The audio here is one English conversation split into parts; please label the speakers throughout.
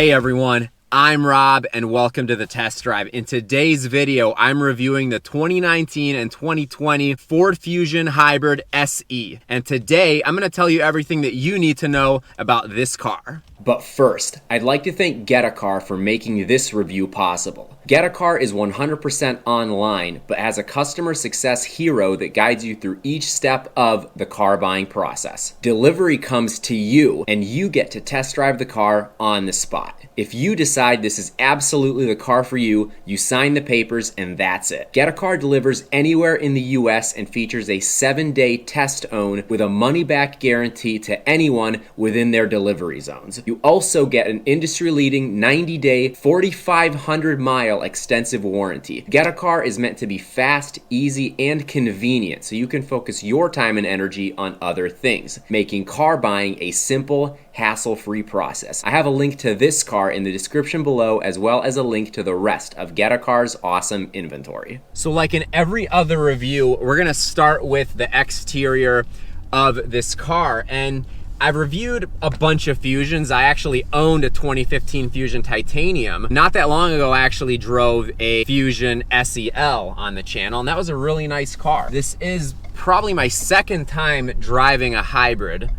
Speaker 1: Hey everyone, I'm Rob and welcome to the test drive. In today's video, I'm reviewing the 2019 and 2020 Ford Fusion Hybrid SE. And today, I'm gonna tell you everything that you need to know about this car. But first, I'd like to thank gettacar for making this review possible. gettacar is 100% online, but has a customer success hero that guides you through each step of the car buying process. Delivery comes to you, and you get to test drive the car on the spot. If you decide this is absolutely the car for you, you sign the papers and that's it. gettacar delivers anywhere in the US and features a 7-day test own with a money-back guarantee to anyone within their delivery zones. You also get an industry-leading 90-day, 4,500-mile extensive warranty. gettacar is meant to be fast, easy, and convenient, so you can focus your time and energy on other things, making car buying a simple, hassle-free process. I have a link to this car in the description below, as well as a link to the rest of gettacar's awesome inventory. So like in every other review, we're gonna start with the exterior of this car, and I've reviewed a bunch of Fusions. I actually owned a 2015 Fusion Titanium. Not that long ago, I actually drove a Fusion SEL on the channel, and that was a really nice car. This is probably my second time driving a hybrid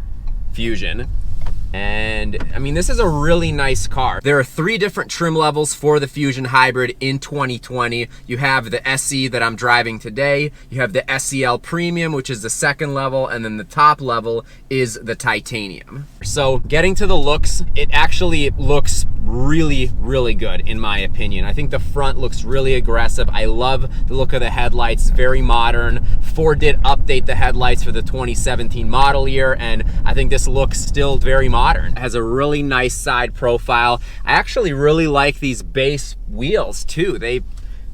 Speaker 1: Fusion. And I mean, this is a really nice car. There are 3 different trim levels for the Fusion Hybrid in 2020. You have the SE that I'm driving today. You have the SEL Premium, which is the second level, and then the top level is the Titanium. So getting to the looks, it actually looks really, really good in my opinion. I think the front looks really aggressive. I love the look of the headlights, very modern. Ford did update the headlights for the 2017 model year, and I think this looks still very modern. It has a really nice side profile. I actually really like these base wheels too. They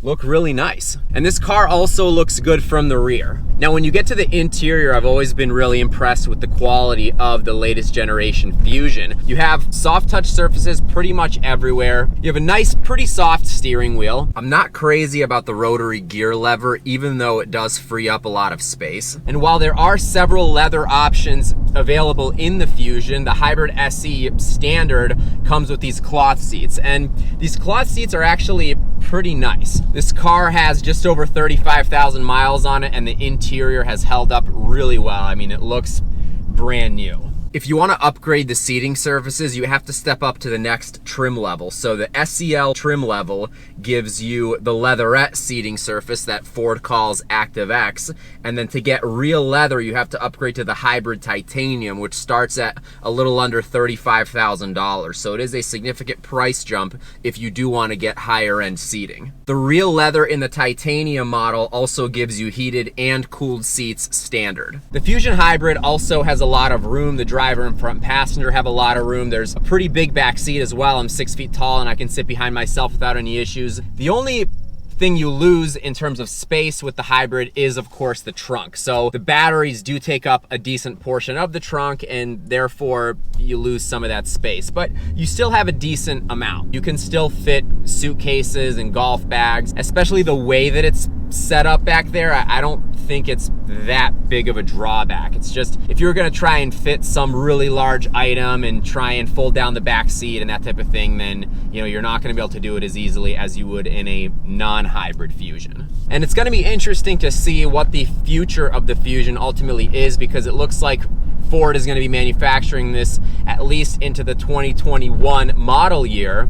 Speaker 1: look really nice. And this car also looks good from the rear. Now, when you get to the interior, I've always been really impressed with the quality of the latest generation Fusion. You have soft touch surfaces pretty much everywhere. You have a nice, pretty soft steering wheel. I'm not crazy about the rotary gear lever, even though it does free up a lot of space. And while there are several leather options available in the Fusion, the Hybrid SE standard comes with these cloth seats. And these cloth seats are actually pretty nice. This car has just over 35,000 miles on it, and the interior has held up really well. I mean, it looks brand new. If you want to upgrade the seating surfaces, you have to step up to the next trim level. So the SEL trim level gives you the leatherette seating surface that Ford calls ActiveX. And then to get real leather, you have to upgrade to the Hybrid Titanium, which starts at a little under $35,000. So it is a significant price jump if you do want to get higher end seating. The real leather in the Titanium model also gives you heated and cooled seats standard. The Fusion Hybrid also has a lot of room. The driver and front passenger have a lot of room. There's a pretty big back seat as well. I'm 6 feet tall and I can sit behind myself without any issues. The only thing you lose in terms of space with the hybrid is of course the trunk. So the batteries do take up a decent portion of the trunk, and therefore you lose some of that space, but you still have a decent amount. You can still fit suitcases and golf bags, especially the way that it's set up back there. I don't think it's that big of a drawback. It's just if you're gonna try and fit some really large item and try and fold down the back seat and that type of thing, then you know you're not gonna be able to do it as easily as you would in a non-hybrid Fusion. And it's gonna be interesting to see what the future of the Fusion ultimately is, because it looks like Ford is gonna be manufacturing this at least into the 2021 model year.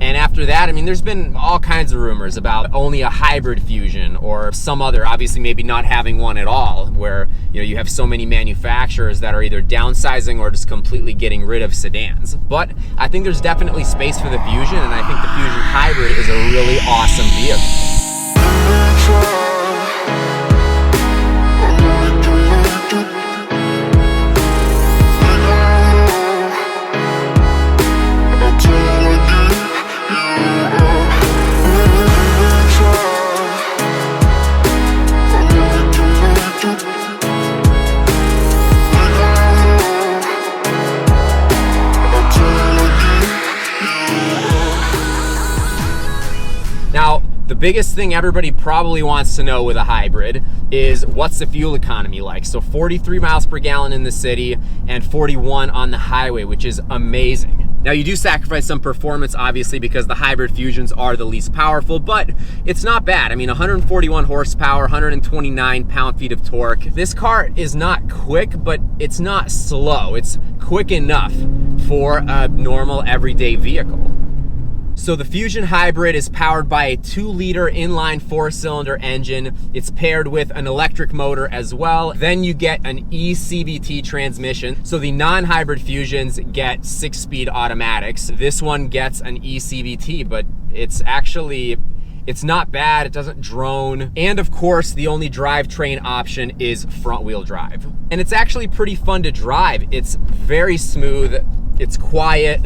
Speaker 1: And after that, I mean, there's been all kinds of rumors about only a hybrid Fusion or some other, obviously maybe not having one at all, where you know you have so many manufacturers that are either downsizing or just completely getting rid of sedans. But I think there's definitely space for the Fusion, and I think the Fusion Hybrid is a really awesome vehicle. Now, the biggest thing everybody probably wants to know with a hybrid is what's the fuel economy like. So 43 miles per gallon in the city and 41 on the highway, which is amazing. Now you do sacrifice some performance obviously because the hybrid Fusions are the least powerful, but it's not bad. I mean, 141 horsepower, 129 pound-feet of torque. This car is not quick, but it's not slow. It's quick enough for a normal everyday vehicle. So the Fusion Hybrid is powered by a 2-liter inline 4-cylinder engine. It's paired with an electric motor as well. Then you get an eCVT transmission. So the non-hybrid Fusions get 6-speed automatics. This one gets an eCVT, but it's not bad, it doesn't drone. And of course, the only drivetrain option is front-wheel drive. And it's actually pretty fun to drive. It's very smooth, it's quiet,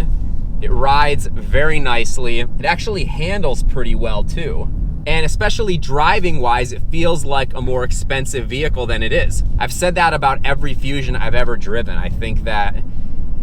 Speaker 1: it rides very nicely. It actually handles pretty well too. And especially driving wise, it feels like a more expensive vehicle than it is. I've said that about every Fusion I've ever driven. I think that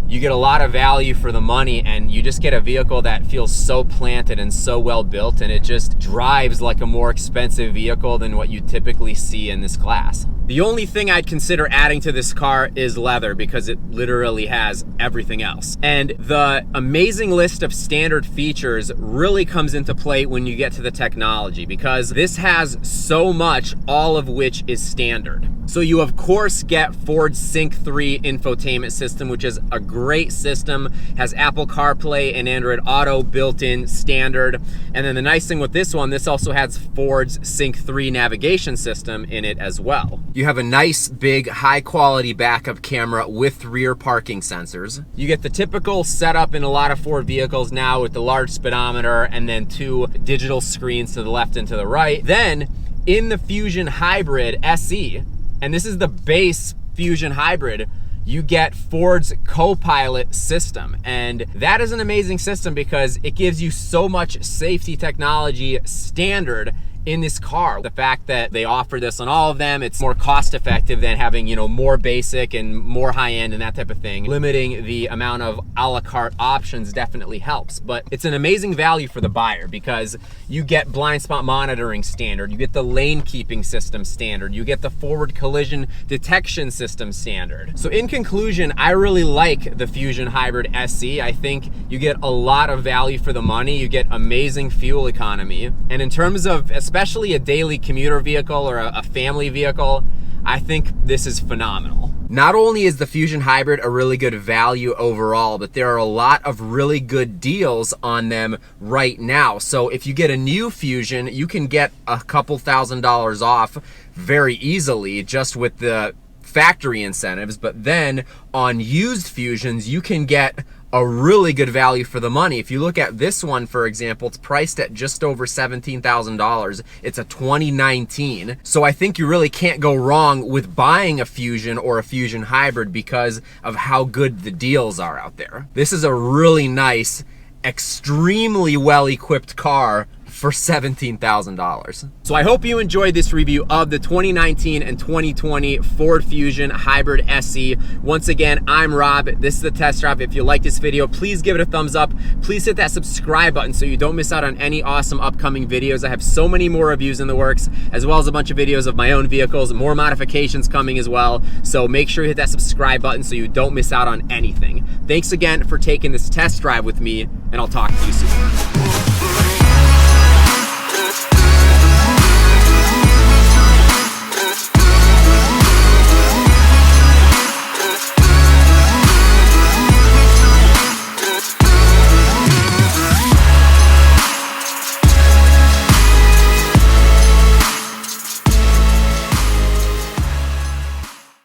Speaker 1: you get a lot of value for the money and you just get a vehicle that feels so planted and so well built, and it just drives like a more expensive vehicle than what you typically see in this class. The only thing I'd consider adding to this car is leather because it literally has everything else. And the amazing list of standard features really comes into play when you get to the technology because this has so much, all of which is standard. So you of course get Ford's Sync 3 infotainment system, which is a great system, has Apple CarPlay and Android Auto built in standard. And then the nice thing with this one, this also has Ford's Sync 3 navigation system in it as well. You have a nice big high quality backup camera with rear parking sensors. You get the typical setup in a lot of Ford vehicles now with the large speedometer and then 2 digital screens to the left and to the right. Then in the Fusion Hybrid SE, and this is the base Fusion Hybrid, you get Ford's Co-Pilot system. And that is an amazing system because it gives you so much safety technology standard in this car. The fact that they offer this on all of them, it's more cost effective than having, you know, more basic and more high end and that type of thing. Limiting the amount of a la carte options definitely helps, but it's an amazing value for the buyer because you get blind spot monitoring standard, you get the lane keeping system standard, you get the forward collision detection system standard. So in conclusion, I really like the Fusion Hybrid SE. I think you get a lot of value for the money, you get amazing fuel economy, and in terms of especially a daily commuter vehicle or a family vehicle, I think this is phenomenal. Not only is the Fusion Hybrid a really good value overall, but there are a lot of really good deals on them right now. So if you get a new Fusion, you can get a couple $1,000s off very easily just with the factory incentives. But then on used Fusions, you can get a really good value for the money. If you look at this one, for example, it's priced at just over $17,000. It's a 2019. So I think you really can't go wrong with buying a Fusion or a Fusion Hybrid because of how good the deals are out there. This is a really nice, extremely well-equipped car for $17,000. So I hope you enjoyed this review of the 2019 and 2020 Ford Fusion Hybrid SE. Once again, I'm Rob. This is the test drive. If you like this video, please give it a thumbs up. Please hit that subscribe button so you don't miss out on any awesome upcoming videos. I have so many more reviews in the works, as well as a bunch of videos of my own vehicles, more modifications coming as well. So make sure you hit that subscribe button so you don't miss out on anything. Thanks again for taking this test drive with me, and I'll talk to you soon.